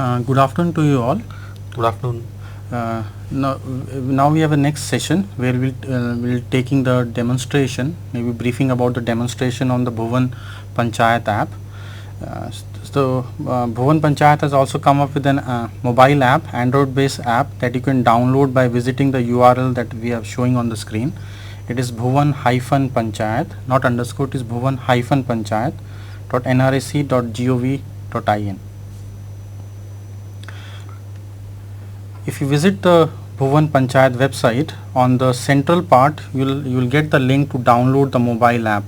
Good afternoon to you all. Good afternoon. Now we have a next session where we'll taking the demonstration, maybe briefing about the demonstration on the Bhuvan Panchayat app. Bhuvan Panchayat has also come up with an mobile app, Android-based app that you can download by visiting the URL that we are showing on the screen. It is Bhuvan-Panchayat, not underscore. It is Bhuvan-Panchayat.nrec.gov.in. If you visit the Bhuvan Panchayat website, on the central part you will get the link to download the mobile app.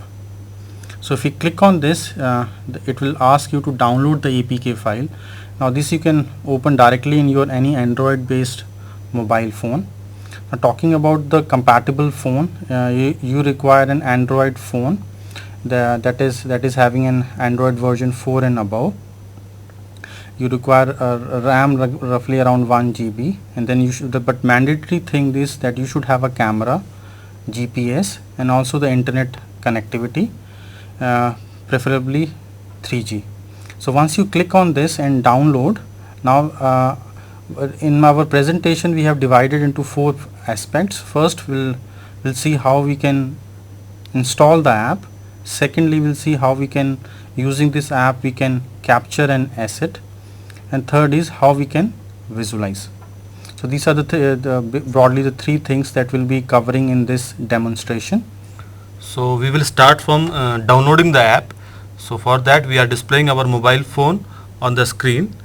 So if you click on this, it will ask you to download the APK file. Now this you can open directly in your any Android based mobile phone. Now talking about the compatible phone, you require an Android phone that is having an Android version 4 and above. You require a RAM roughly around 1 GB, and then you should, but mandatory thing is that you should have a camera, GPS, and also the internet connectivity, preferably 3G. So once you click on this and download, now in our presentation we have divided into 4 aspects. First we'll see how we can install the app. Secondly, we'll see how we can, using this app, we can capture an asset, and third is how we can visualize. So these are broadly the 3 things that we'll be covering in this demonstration. So we will start from downloading the app. So for that we are displaying our mobile phone on the screen.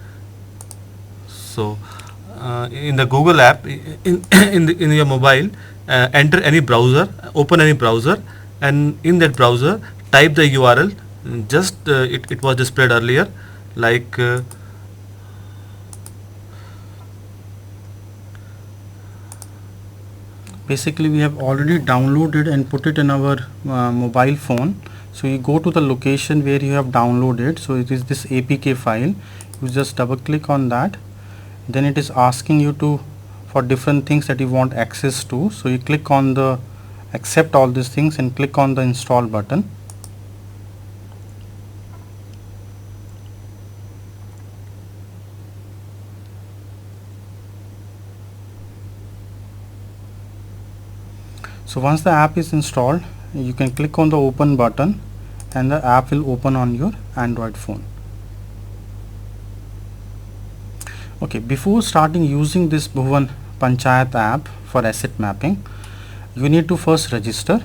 So in the Google app, in your mobile, enter any browser, open any browser, and in that browser type the URL. Just it was displayed earlier, like basically we have already downloaded and put it in our mobile phone. So you go to the location where you have downloaded. So it is this APK file. You just double click on that, then it is asking you for different things that you want access to. So you click on the accept all these things and click on the install button. So once the app is installed, you can click on the open button and the app will open on your Android phone. Okay, before starting using this Bhuvan Panchayat app for asset mapping, you need to first register.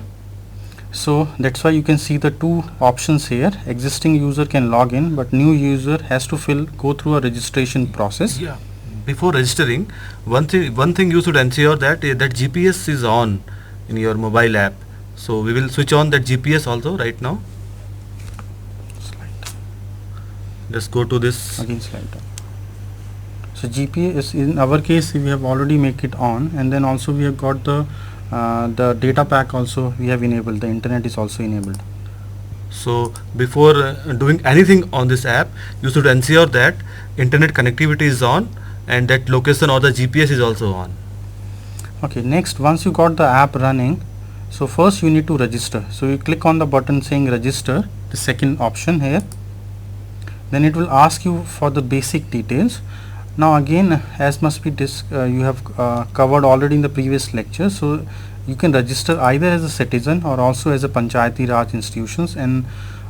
So that's why you can see the 2 options here. Existing user can log in, but new user has to go through a registration process. Yeah. Before registering, one thing you should ensure that GPS is on in your mobile app. So we will switch on that GPS also right now. Slide. Let's go to this. Again slide down. So GPS, in our case we have already make it on, and then also we have got the data pack also we have enabled. The internet is also enabled. So before doing anything on this app, you should ensure that internet connectivity is on and that location or the GPS is also on. Okay, next, once you got the app running, so first you need to register. So you click on the button saying register, the second option here. Then it will ask you for the basic details. Now again, as must be you have covered already in the previous lecture, so you can register either as a citizen or also as a Panchayati Raj institutions, and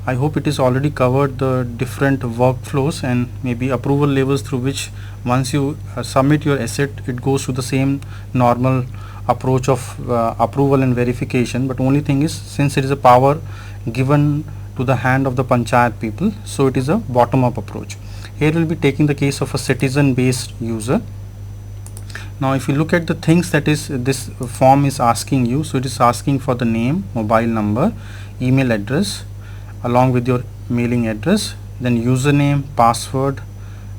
I hope it is already covered the different workflows and maybe approval levels through which once you submit your asset, it goes to the same normal approach of approval and verification. But only thing is, since it is a power given to the hand of the Panchayat people, so it is a bottom-up approach. Here we will be taking the case of a citizen-based user. Now if you look at the things that is this form is asking you, so it is asking for the name, mobile number, email address along with your mailing address, then username, password,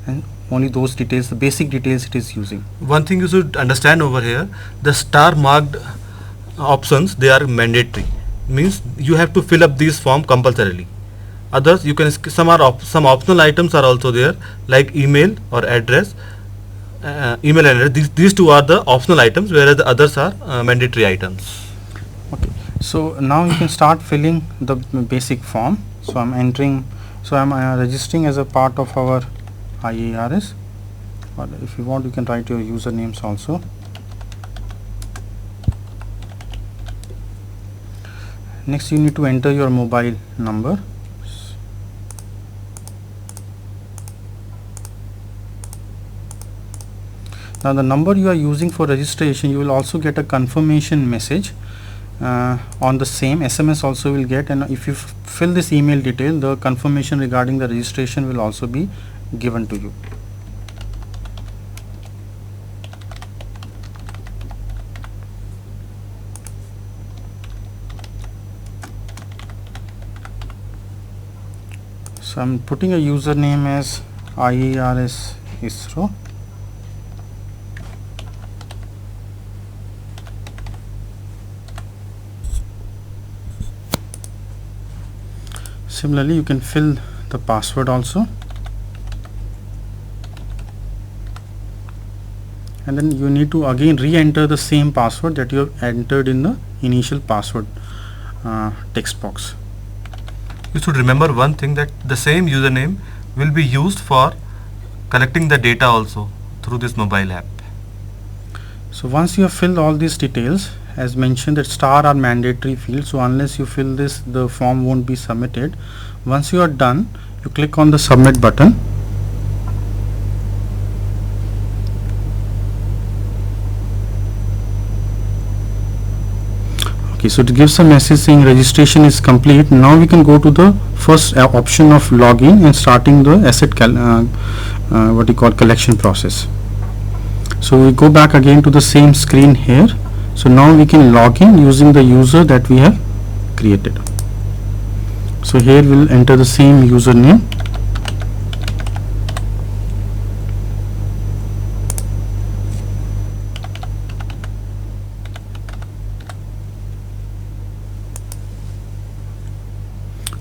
and only those details, the basic details it is using. One thing you should understand over here, the star marked options, they are mandatory, means you have to fill up these form compulsorily. Others you can some optional items are also there, like email or address, email and address. These 2 are the optional items, whereas the others are mandatory items. Okay, so now you can start filling the basic form. So I'm entering, so I'm registering as a part of our IARS. or if you want you can write your usernames also. Next you need to enter your mobile number. Now the number you are using for registration, you will also get a confirmation message on the same. SMS also will get, and if you fill this email detail, the confirmation regarding the registration will also be given to you. So I'm putting a username as IERS ISRO. Similarly, you can fill the password also, and then you need to again re-enter the same password that you have entered in the initial password text box. You should remember one thing, that the same username will be used for collecting the data also through this mobile app. So once you have filled all these details, as mentioned that star are mandatory fields, so unless you fill this the form won't be submitted. Once you are done, you click on the submit button. Okay, so it gives a message saying registration is complete. Now we can go to the first option of login and starting the asset collection process. So we go back again to the same screen here. So now we can log in using the user that we have created. So here we'll enter the same username.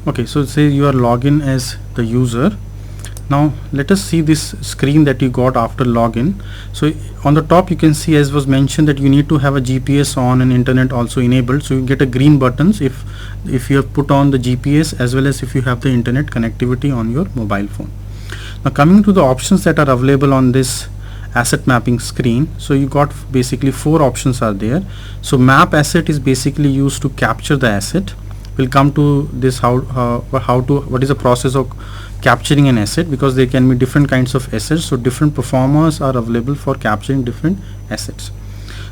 Okay, so say you are login as the user. Now let us see this screen that you got after login. So on the top you can see, as was mentioned, that you need to have a GPS on and internet also enabled. So you get a green buttons if you have put on the GPS, as well as if you have the internet connectivity on your mobile phone. Now coming to the options that are available on this asset mapping screen, so you got basically 4 options are there. So map asset is basically used to capture the asset. We'll come to this what is the process of capturing an asset, because there can be different kinds of assets, so different performers are available for capturing different assets.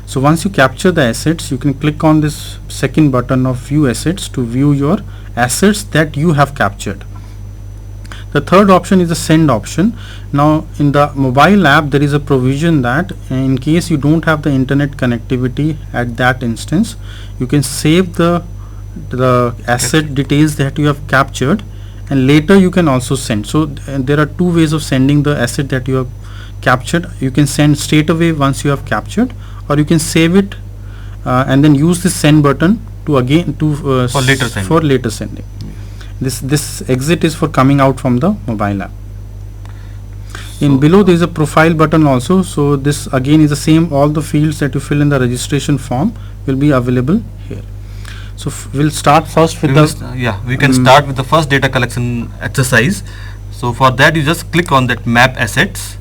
So once you capture the assets, you can click on this second button of view assets to view your assets that you have captured. The third option is the send option. Now in the mobile app there is a provision that in case you don't have the internet connectivity at that instance, you can save the asset details that you have captured, and later you can also send. So there are 2 ways of sending the asset that you have captured. You can send straight away once you have captured, or you can save it and then use the send button to again for later sending. This exit is for coming out from the mobile app. In below there is a profile button also. So this again is the same, all the fields that you fill in the registration form will be available here. So we'll start first with we can start with the first data collection exercise. So for that you just click on that map assets.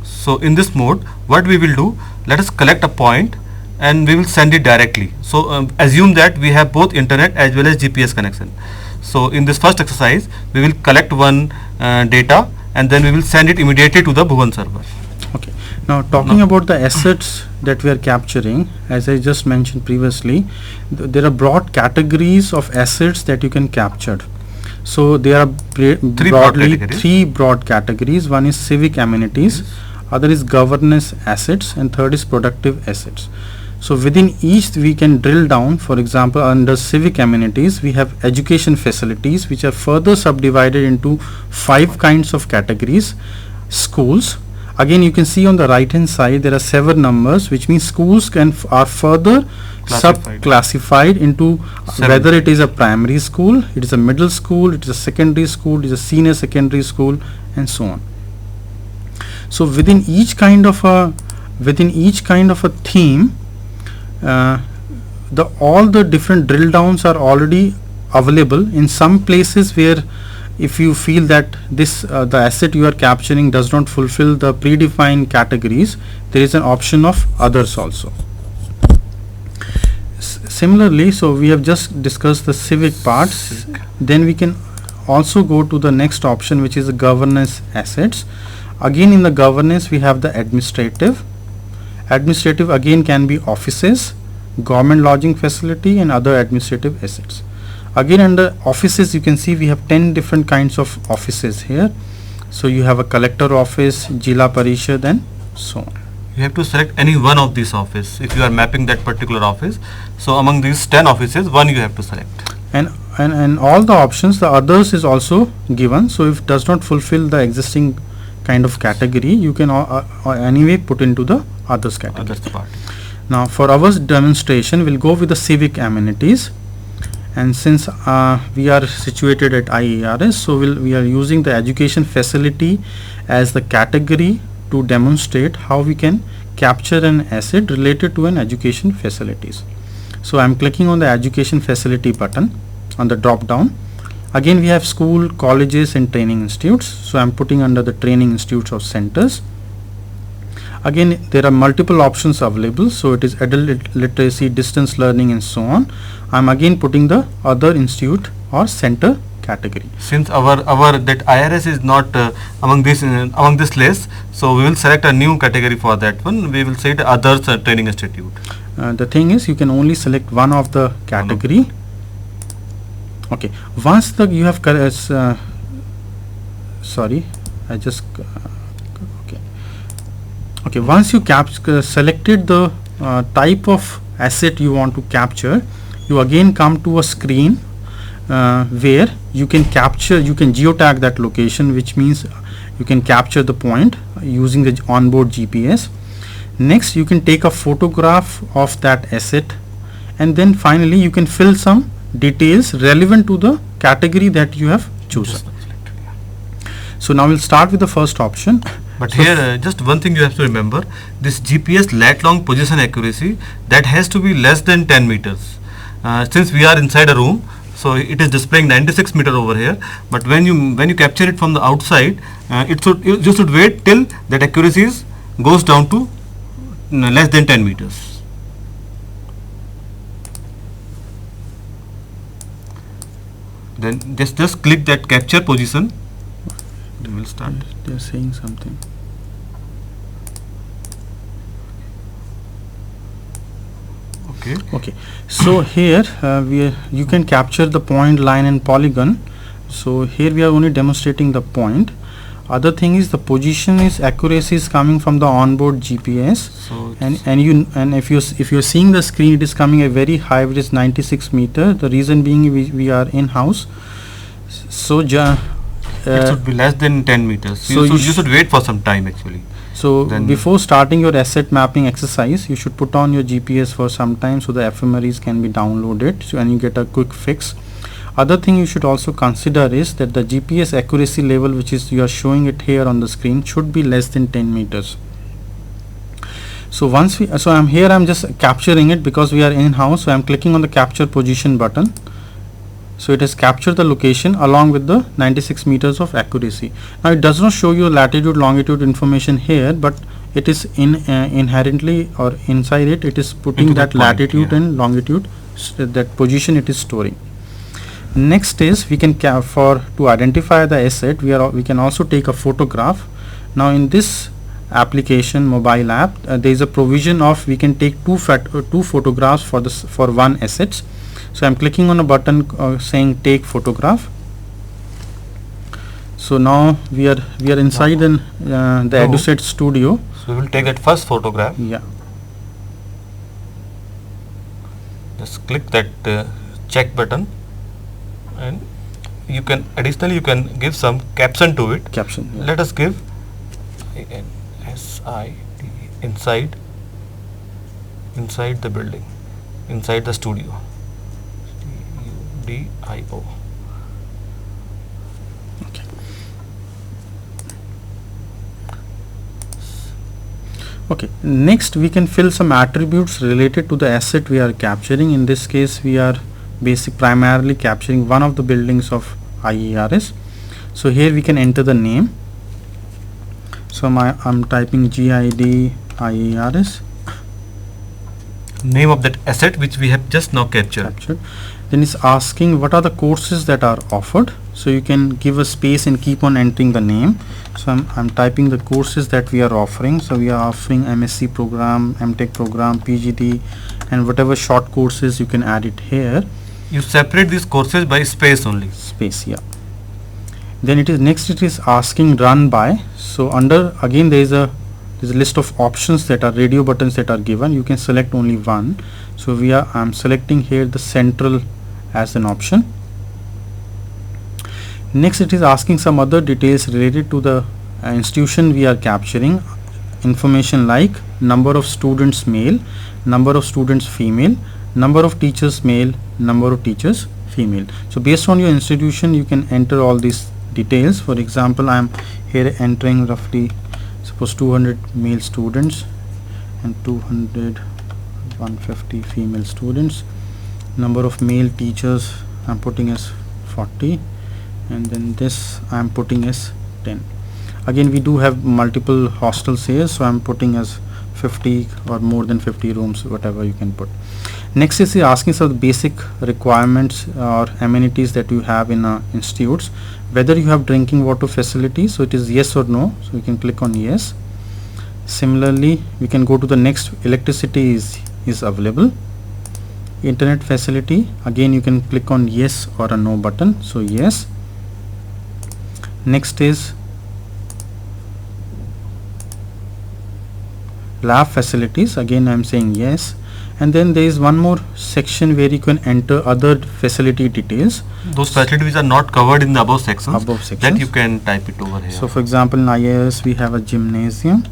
So in this mode what we will do, let us collect a point and we will send it directly. So assume that we have both internet as well as GPS connection. So in this first exercise we will collect one data and then we will send it immediately to the Bhuvan server. Okay. Now talking about the assets that we are capturing, as I just mentioned previously, there are broad categories of assets that you can capture. So there are broadly 3 broad categories. One is civic amenities, other is governance assets, and third is productive assets. So within each we can drill down. For example, under civic amenities we have education facilities, which are further subdivided into 5 kinds of categories. Schools, again you can see on the right hand side there are 7 numbers, which means schools are further sub-classified into whether it is a primary school, it is a middle school, it is a secondary school, it is a senior secondary school, and so on. So within each kind of a theme, all the different drill downs are already available. In some places where if you feel that this the asset you are capturing does not fulfill the predefined categories, there is an option of others also. Similarly, so we have just discussed the civic parts. Then we can also go to the next option, which is the governance assets. Again, in the governance we have the administrative. Administrative again can be offices, government lodging facility, and other administrative assets. Again, under offices you can see we have 10 different kinds of offices here. So you have a collector office, Jila Parishad, and so on. You have to select any one of these office if you are mapping that particular office. So among these 10 offices, one you have to select. And all the options, the others is also given. So if it does not fulfill the existing kind of category, you can anyway put into the others category. That's the part. Now for our demonstration, we'll go with the civic amenities. And since we are situated at IERS, so we are using the education facility as the category to demonstrate how we can capture an asset related to an education facilities. So I'm clicking on the education facility button on the drop down. Again, we have school, colleges, and training institutes. So I'm putting under the training institutes or centers. Again, there are multiple options available. So it is adult literacy, distance learning, and so on. I'm again putting the other institute or center category. Since our that IRS is not among this list, so we will select a new category for that one. We will say the others training institute. The thing is, you can only select one of the category. Okay, once you have sorry, I just okay, once you selected the type of asset you want to capture, you again come to a screen where you can geotag that location, which means you can capture the point using the onboard GPS. Next, you can take a photograph of that asset, and then finally you can fill some details relevant to the category that you have chosen. So now we'll start with the first option. But so here just one thing you have to remember, this GPS lat long position accuracy, that has to be less than 10 meters. Since we are inside a room, so it is displaying 96 meter over here, but when you capture it from the outside, you should wait till that accuracy goes down to less than 10 meters. Then just click that capture position. We will start. They are saying something. Okay, so here you can capture the point, line, and polygon. So here we are only demonstrating the point. Other thing is the position accuracy is coming from the onboard GPS. So and if you're seeing the screen, it is coming a very high, which is 96 meter. The reason being we are in house. So it should be less than 10 meters. So you should wait for some time actually. So before starting your asset mapping exercise, you should put on your GPS for some time so the ephemeris can be downloaded, and you get a quick fix. Other thing you should also consider is that the GPS accuracy level, which is you are showing it here on the screen, should be less than 10 meters. So I'm just capturing it because we are in house. So I'm clicking on the capture position button. So it has captured the location along with the 96 meters of accuracy. Now it does not show you latitude, longitude information here, but it is inherently or inside it is putting that latitude and longitude, that position it is storing. Next is we can to identify the asset, we can also take a photograph. Now in this application mobile app, there is a provision of we can take two photographs for one asset. So I'm clicking on a button saying take photograph. So now we are inside the EduSet studio. So we will take that first photograph. Yeah. Just click that check button, and you can give some caption to it. Caption. Yeah. Let us give INSID inside the building, inside the studio. DIO. Okay. Okay. Next, we can fill some attributes related to the asset we are capturing. In this case, we are primarily capturing one of the buildings of IERS. So here we can enter the name. So I'm typing GIDIERS, name of that asset which we have just now captured. Then it's asking what are the courses that are offered. So you can give a space and keep on entering the name. So I'm typing the courses that we are offering. So we are offering MSc program, MTech program, PGD, and whatever short courses you can add it here. You separate these courses by space only. Space, yeah. Then it is asking run by. So under again there's a list of options that are radio buttons that are given. You can select only one. So I'm selecting here the central as an option. Next it is asking some other details related to the institution we are capturing. Information like number of students male, number of students female, number of teachers male, number of teachers female. So based on your institution you can enter all these details. For example, I am here entering roughly suppose 200 male students and 150 female students. Number of male teachers I am putting as 40, and then this I am putting as 10. Again we do have multiple hostels here, so I am putting as 50 or more than 50 rooms, whatever you can put. Next is asking some basic requirements or amenities that you have in institutes, whether you have drinking water facilities. So it is yes or no, so we can click on yes. Similarly we can go to the next, electricity is available. Internet facility, again you can click on yes or a no button, so yes. Next is lab facilities, again I am saying yes. And then there is one more section where you can enter other facility details. Those facilities are not covered in the above sections. That you can type it over here. So for example in IIS we have a gymnasium,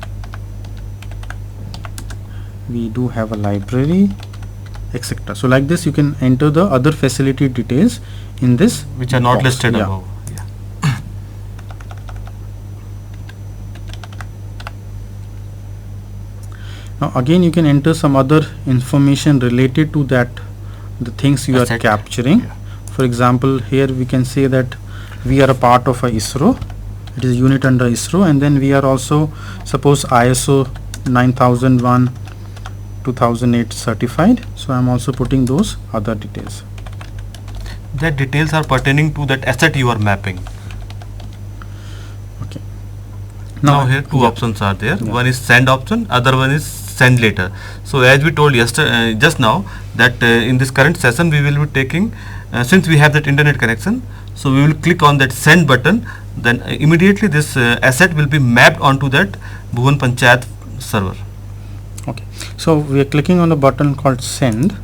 we do have a library, etc. So like this you can enter the other facility details in this which are not box. listed Yeah. above. Now again you can enter some other information related to that, the things you are capturing. Yeah. For example here we can say that we are a part of a ISRO, it is unit under ISRO, and then we are also suppose ISO 9001 2008 certified. So I am also putting those other details. That details are pertaining to that asset you are mapping. Okay. Now here two options are there. Yeah. One is send option, other one is send later. So as we told yesterday, just now, that in this current session we will be taking, since we have that internet connection, so we will click on that send button, then immediately this asset will be mapped onto that Bhuvan Panchayat server. Okay, so we are clicking on the button called send.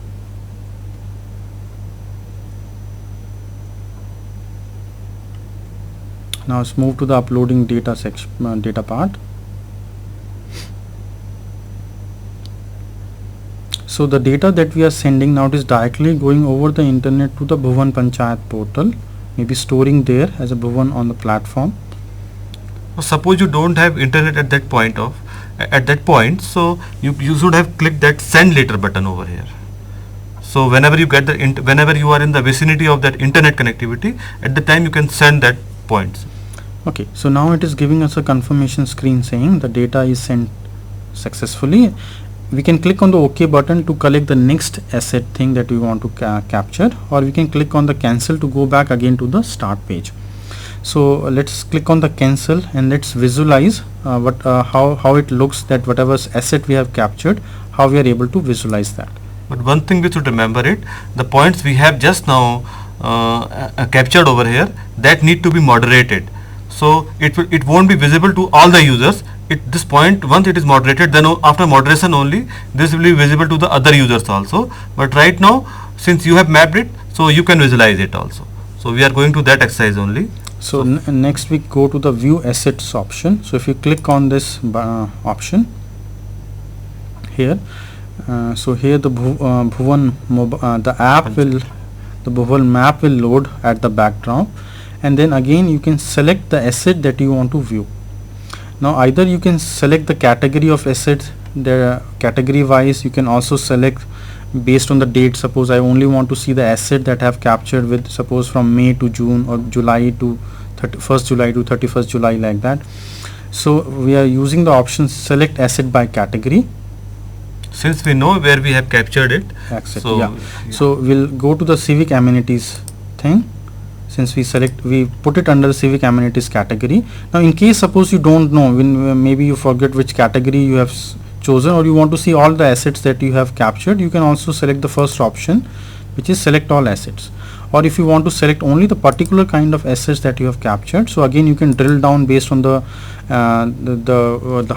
Now let's move to the uploading data section, data part. So the data that we are sending now, it is directly going over the internet to the Bhuvan Panchayat portal, maybe storing there as a Bhuvan on the platform. Suppose you don't have internet at that point, so you should have clicked that send later button over here. So whenever you get whenever you are in the vicinity of that internet connectivity, at the time you can send that points. Okay, so now it is giving us a confirmation screen saying the data is sent successfully. We can click on the OK button to collect the next asset thing that we want to capture, or we can click on the cancel to go back again to the start page. So let's click on the cancel and let's visualize how it looks, that whatever asset we have captured, how we are able to visualize that. But one thing we should remember it, the points we have just now captured over here, that need to be moderated. So it won't be visible to all the users. This point, once it is moderated, then after moderation only this will be visible to the other users also. But right now, since you have mapped it, so you can visualize it also. So we are going to that exercise only. So next we go to the view assets option. So if you click on this option here, so here the Bhuvan the app will, the Bhuvan map will load at the background, and then again you can select the asset that you want to view. Now either you can select the category of assets, the category wise you can also select based on the date. Suppose I only want to see the asset that I have captured with, suppose from May to June or July to 1st July to 31st July, like that. So we are using the option select asset by category. Since we know where we have captured it, Asset, so yeah. So we'll go to the civic amenities thing. Since we put it under the civic amenities category. Now in case suppose you don't know, maybe you forget which category you have chosen, or you want to see all the assets that you have captured, you can also select the first option, which is select all assets. Or if you want to select only the particular kind of assets that you have captured, so again you can drill down based on the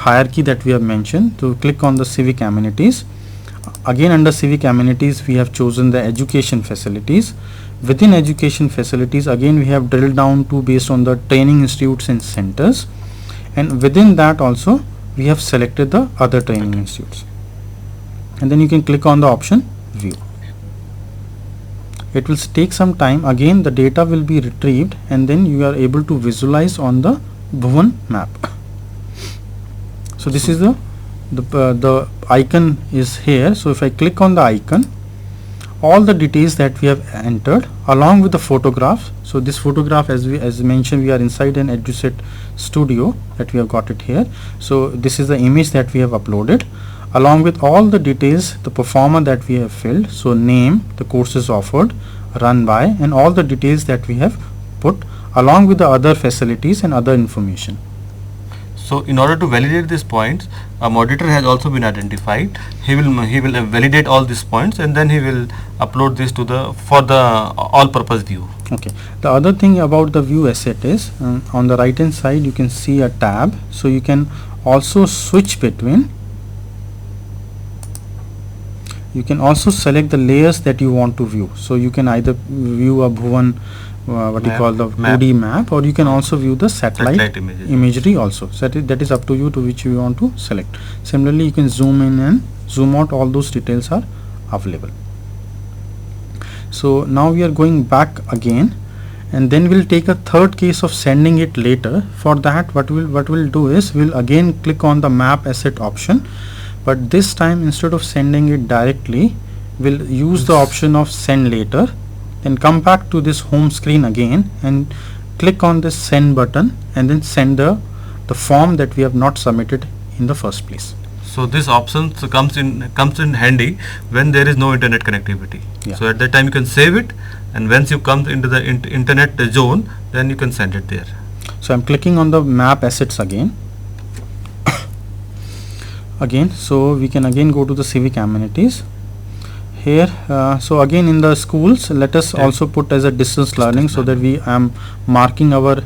hierarchy that we have mentioned, to click on the civic amenities. Again under civic amenities we have chosen the education facilities. Within education facilities, again we have drilled down to based on the training institutes and centers, and within that also we have selected the other training institutes, and then you can click on the option view. It will take some time. Again the data will be retrieved, and then you are able to visualize on the Bhuvan map. So this is the icon is here. So if I click on the icon, all the details that we have entered along with the photograph. So this photograph, as mentioned, we are inside an EduSet studio that we have got it here. So this is the image that we have uploaded along with all the details, the performer that we have filled. So name, the courses offered, run by, and all the details that we have put along with the other facilities and other information. So in order to validate these points, a moderator has also been identified. He will validate all these points, and then he will upload this to the all-purpose view. Okay. The other thing about the view asset is on the right hand side you can see a tab. So you can also switch between. You can also select the layers that you want to view. So you can either view a Bhuvan you call the 2D map, or you can also view the satellite imagery also. So that is up to you to which you want to select. Similarly, you can zoom in and zoom out. All those details are available. So now we are going back again, and then we'll take a third case of sending it later. For that, what we'll do is we'll again click on the map asset option, but this time instead of sending it directly, we'll use the option of send later. Then come back to this home screen again and click on this send button, and then send the form that we have not submitted in the first place. So this option comes in handy when there is no internet connectivity. Yeah. So at that time you can save it, and once you come into the internet zone, then you can send it there. So I'm clicking on the map assets again. So we can again go to the civic amenities. Here, so again in the schools, let us also put as a distance learning, so that we am marking our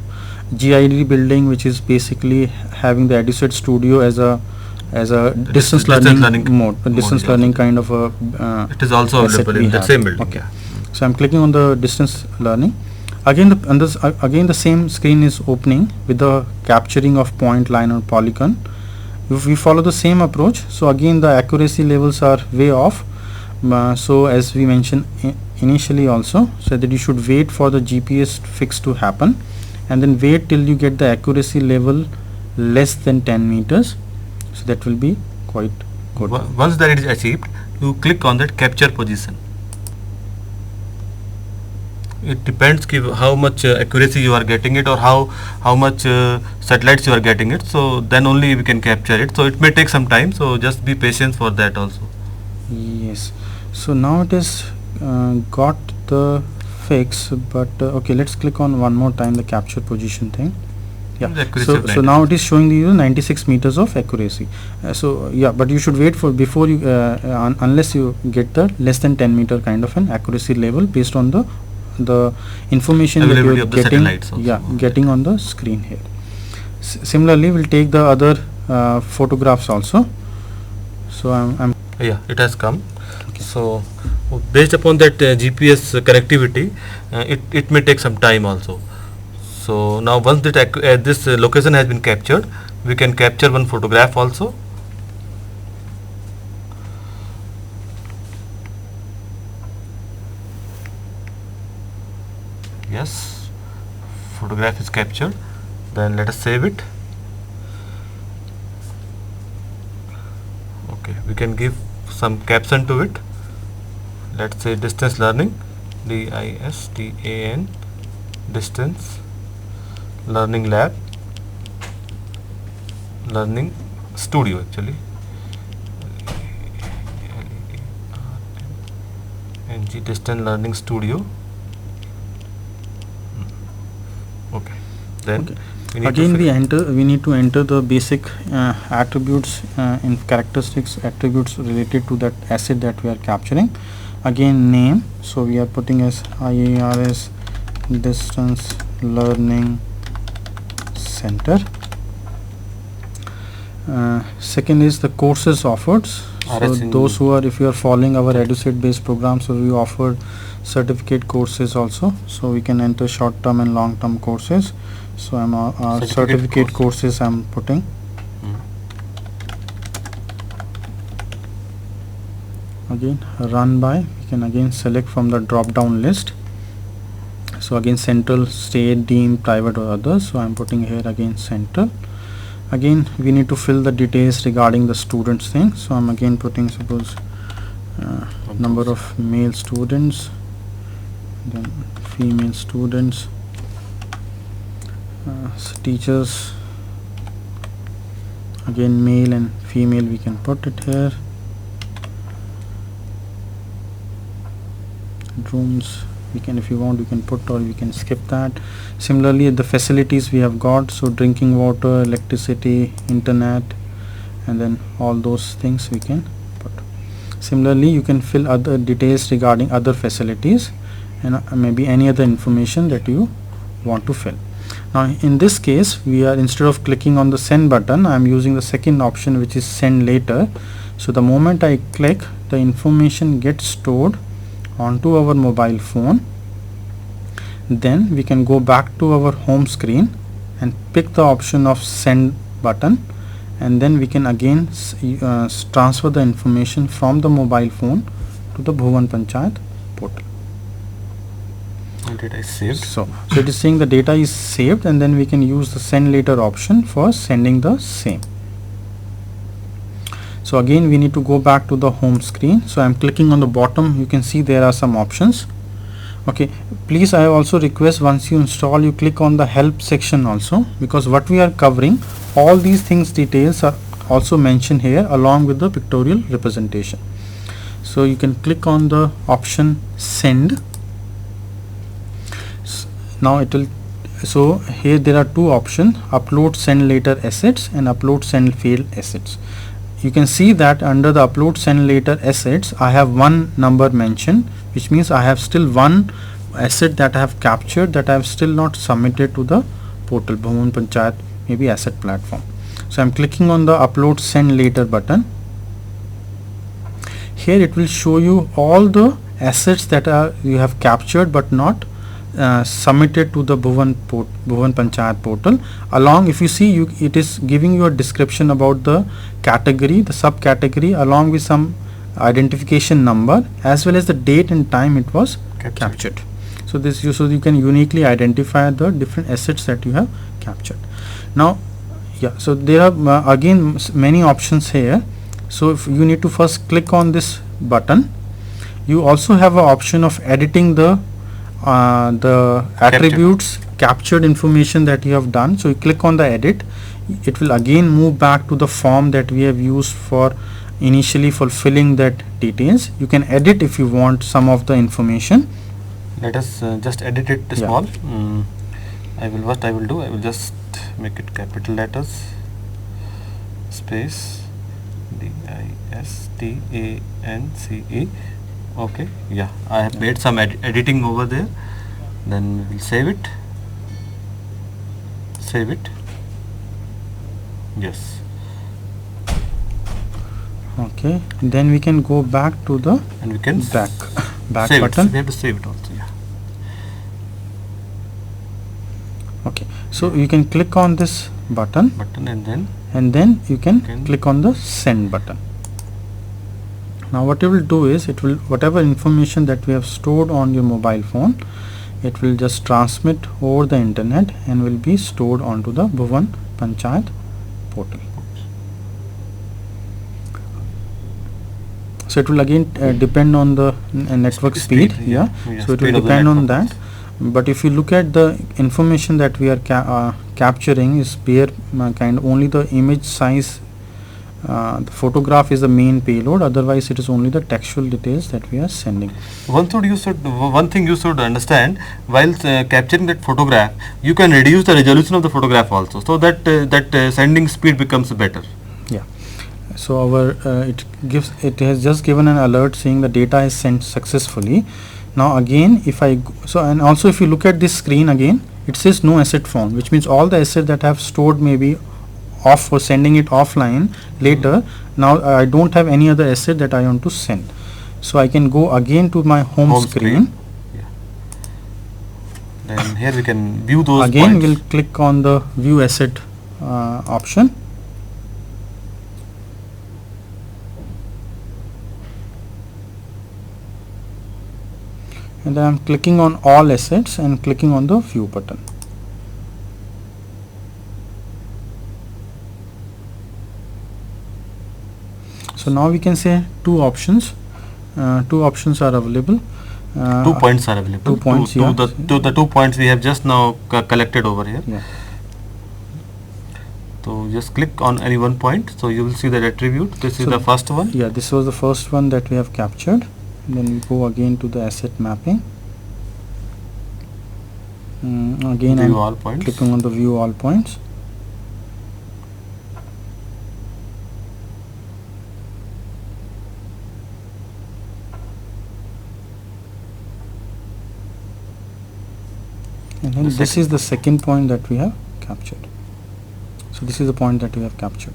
GID building, which is basically having the EduSet studio as a distance learning mode, distance learning kind of a. It is also available in the same building. Okay. So I'm clicking on the distance learning. Again, the same screen is opening with the capturing of point, line, or polygon. If we follow the same approach, so again the accuracy levels are way off. So as we mentioned initially also, so that you should wait for the GPS fix to happen, and then wait till you get the accuracy level less than 10 meters. So that will be quite good. Once that is achieved, you click on that capture position. It depends how much accuracy you are getting it, or how much satellites you are getting it. So then only we can capture it. So it may take some time. So just be patient for that also. Yes. So now it is got the fix, but okay, let's click on one more time the capture position thing. Yeah. So now it is showing you 96 meters of accuracy. So yeah, but you should wait for before you unless you get the less than 10 meter kind of an accuracy level based on the information that you are getting on the screen here. Similarly, we'll take the other photographs also. So I'm yeah, it has come. Okay. So based upon that GPS connectivity, it may take some time also. So now once that this location has been captured, we can capture one photograph also. Yes, photograph is captured. Then let us save it. Okay, we can give some caption to it. Let's say distance learning, DISTAN, distance learning lab, learning studio actually, NG Distant Learning Studio. Okay, then Okay. we need Again to we need to enter the basic attributes in characteristics attributes related to that asset that we are capturing. Again, name, so we are putting as IARS Distance Learning Center. Second is the courses offered. So RS those who are, if you are following our EduSet based program, so we offer certificate courses also, so we can enter short term and long term courses. So I'm certificate courses I'm putting. Again, run by, we can again select from the drop down list. So again, central, state, deemed, private or others, so I'm putting here again central. Again, we need to fill the details regarding the students thing, so I'm again putting, suppose number of male students, then female students, teachers, again male and female we can put it here. Rooms, we can, if you want, we can put, or we can skip that. Similarly, the facilities we have got, so drinking water, electricity, internet, and then all those things we can put. Similarly, you can fill other details regarding other facilities and maybe any other information that you want to fill. Now in this case, we are, instead of clicking on the send button, I am using the second option, which is send later. So the moment I click, the information gets stored onto our mobile phone. Then we can go back to our home screen and pick the option of send button, and then we can again transfer the information from the mobile phone to the Bhuvan Panchayat portal. data is saved. So it is saying the data is saved, and then we can use the send later option for sending the same. So again, we need to go back to the home screen. So I'm clicking on the bottom, you can see there are some options. Okay, please, I also request, once you install, you click on the help section also, because what we are covering, all these things details are also mentioned here along with the pictorial representation. So you can click on the option send. Now it will, so here there are two options, upload send later assets and upload send failed assets. You can see that under the upload send later assets, I have one number mentioned, which means I have still one asset that I have captured that I have still not submitted to the portal, Bhuvan Panchayat maybe asset platform. So I'm clicking on the upload send later button. Here it will show you all the assets that are you have captured but not submitted to the Bhuvan Panchayat portal. Along, if you see, it is giving you a description about the category, the subcategory, along with some identification number as well as the date and time it was captured. So this so you can uniquely identify the different assets that you have captured. Now, yeah, so there are again many options here. So if you need to first click on this button, you also have an option of editing the attributes captured information that you have done. So you click on the edit, it will again move back to the form that we have used for initially for filling that details. You can edit if you want some of the information. Let us just edit it small. I will just make it capital letters, space DISTANCE. Okay, yeah, I have made some editing over there. Then we will save it. Yes. Okay, then we can go back to the and we can back save button. We have to save it also. Yeah. Okay, so you can click on this button and then you can click on the send button. Now what it will do is, it will, whatever information that we have stored on your mobile phone, it will just transmit over the internet and will be stored onto the Bhuvan Panchayat portal. So it will again depend on the network speed. Yeah. So it will depend on that. but if you look at the information that we are capturing is bare kind, only the image size, the photograph is the main payload, otherwise it is only the textual details that we are sending. One thing you should understand, while capturing that photograph, you can reduce the resolution of the photograph also, so that sending speed becomes better. Yeah. So our it has just given an alert saying the data is sent successfully. Now again, if I and also if you look at this screen again, it says no asset found, which means all the assets that I have stored maybe off for sending it offline later. Now I don't have any other asset that I want to send. So I can go again to my home screen. Yeah. Then here we can view those Again points. we'll click on the view asset option. And then I'm clicking on all assets and clicking on the view button. So now we can say two options are available. 2 points are available. 2 points, yeah. The 2 points we have just now collected over here. Yeah. So just click on any one point, so you will see the attribute. This is So the first one. Yeah, this was the first one that we have captured. And then we go again to the asset mapping. Again View I'm all points. clicking on the view all points. And then this is the second point that we have captured. So this is the point that we have captured.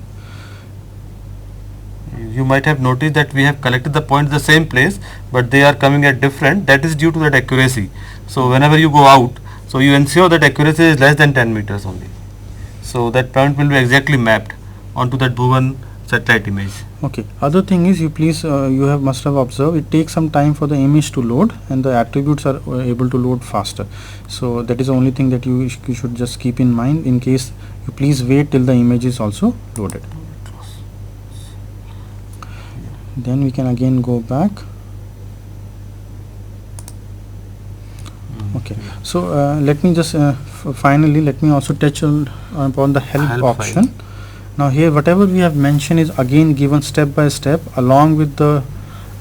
You might have noticed that we have collected the points the same place, but they are coming at different. That is due to that accuracy. So whenever you go out, so you ensure that accuracy is less than 10 meters only. So that point will be exactly mapped onto that Bhuvan satellite image. Okay. Other thing is, you must have observed it takes some time for the image to load, and the attributes are able to load faster. So that is the only thing that you should just keep in mind. In case you please wait till the image is also loaded. Then we can again go back. Okay. So let me just finally let me also touch upon the help option. Now here whatever we have mentioned is again given step by step, along with the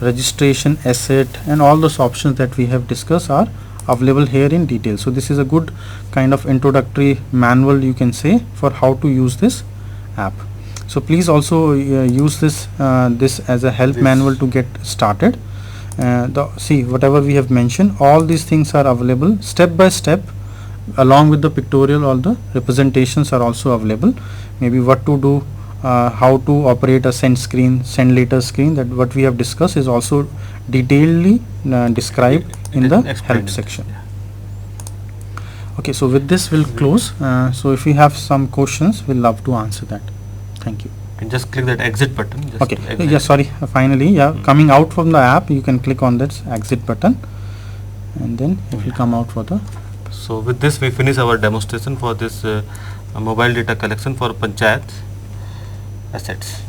registration, asset, and all those options that we have discussed are available here in detail. So this is a good kind of introductory manual, you can say, for how to use this app. So please also use this as a help manual to get started. See whatever we have mentioned, all these things are available step by step, along with the pictorial. All the representations are also available. Maybe what to do, how to operate a send screen, send later screen, that what we have discussed is also detailedly described in the help section. Okay, so with this we'll close. So if you have some questions, we'll love to answer that. Thank you. You can just click that exit button. Just Okay. exit. Yeah, sorry. Finally, yeah, coming out from the app, you can click on that exit button, and then it will come out for the. So with this we finish our demonstration for this mobile data collection for Panchayat assets.